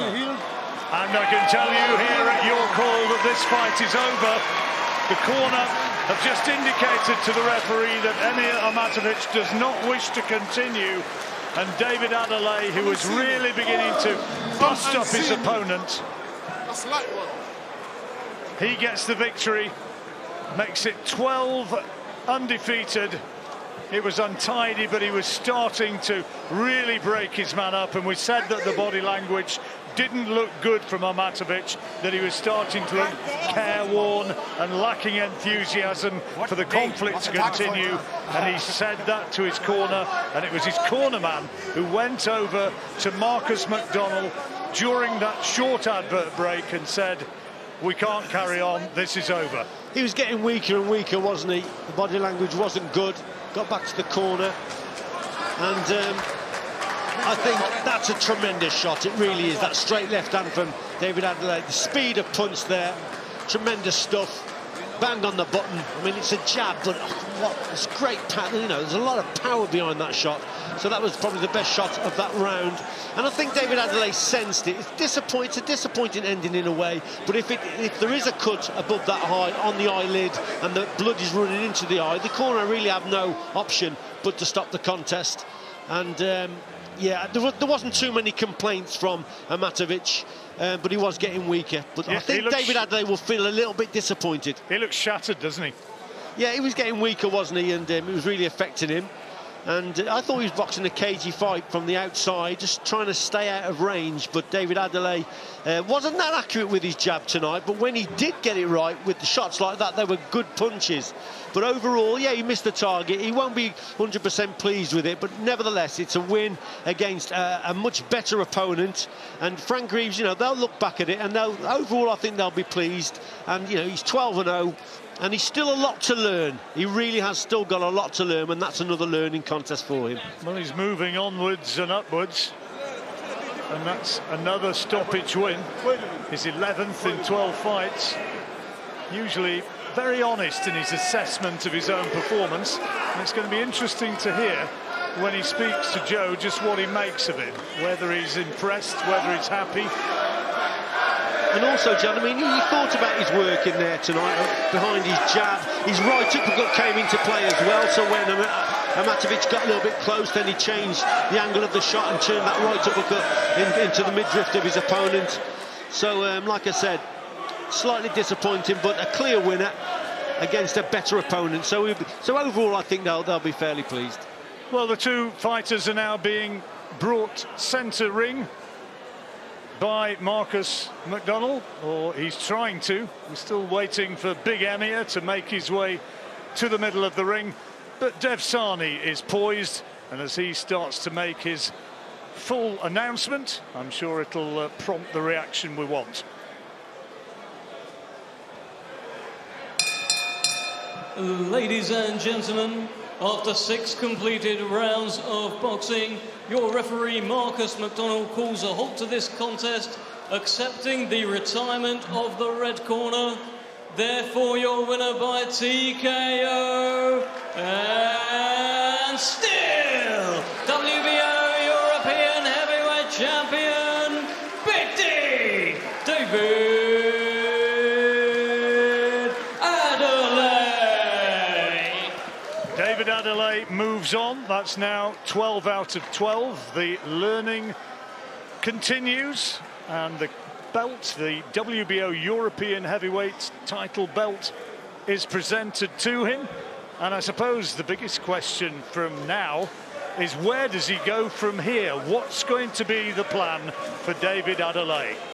And I can tell you here at your call that this fight is over. The corner have just indicated to the referee that Emir Ahmatovic does not wish to continue. And David Adeleye, who was really beginning to bust up his opponent, he gets the victory, makes it 12 undefeated. It was untidy, but he was starting to really break his man up, and we said that the body language didn't look good from Ahmatovic, that he was starting to look careworn and lacking enthusiasm for the conflict to continue, and he said that to his corner, and it was his cornerman who went over to Marcus McDonnell during that short advert break and said, "We can't carry on, this is over." He was getting weaker and weaker, wasn't he? The body language wasn't good. Got back to the corner, and I think that's a tremendous shot. It really is. That straight left hand from David Adeleye. The speed of punch there, tremendous stuff. Bang on the button. I mean, it's a jab, but what? It's great pattern. You know, there's a lot of power behind that shot. So that was probably the best shot of that round. And I think David Adeleye sensed it. It's a disappointing ending in a way. But if there is a cut above that high on the eyelid and the blood is running into the eye, the corner really have no option but to stop the contest. And yeah, there wasn't too many complaints from Ahmatovic, but he was getting weaker. But yeah, I think David Adeleye will feel a little bit disappointed. He looks shattered, doesn't he? Yeah, he was getting weaker, wasn't he? And it was really affecting him. And I thought he was boxing a cagey fight from the outside, just trying to stay out of range. But David Adeleye wasn't that accurate with his jab tonight. But when he did get it right with the shots like that, they were good punches. But overall, yeah, he missed the target. He won't be 100% pleased with it. But nevertheless, it's a win against a much better opponent. And Frank Greaves, you know, they'll look back at it, and overall, I think they'll be pleased. And, you know, he's 12-0. And he's still a lot to learn. He really has still got a lot to learn, and that's another learning contest for him. Well, he's moving onwards and upwards, and that's another stoppage win. His 11th in 12 fights. Usually very honest in his assessment of his own performance, and it's going to be interesting to hear when he speaks to Joe just what he makes of it, whether he's impressed, whether he's happy. And also, John, I mean, he thought about his work in there tonight, behind his jab. His right uppercut came into play as well, so when Ahmatovic got a little bit close, then he changed the angle of the shot and turned that right uppercut into the midriff of his opponent. So, like I said, slightly disappointing, but a clear winner against a better opponent. So overall, I think they'll be fairly pleased. Well, the two fighters are now being brought centre ring by Marcus McDonnell, or he's trying to. We're still waiting for Big Emir to make his way to the middle of the ring, but Dev Sani is poised, and as he starts to make his full announcement, I'm sure it'll prompt the reaction we want. Ladies and gentlemen, after 6 completed rounds of boxing, your referee Marcus McDonnell calls a halt to this contest, accepting the retirement of the red corner. Therefore, your winner by TKO, and still WBO European Heavyweight Champion, Big D, David Adeleye moves on. That's now 12 out of 12. The learning continues, and the belt, the WBO European Heavyweight title belt, is presented to him. And I suppose the biggest question from now is, where does he go from here? What's going to be the plan for David Adeleye?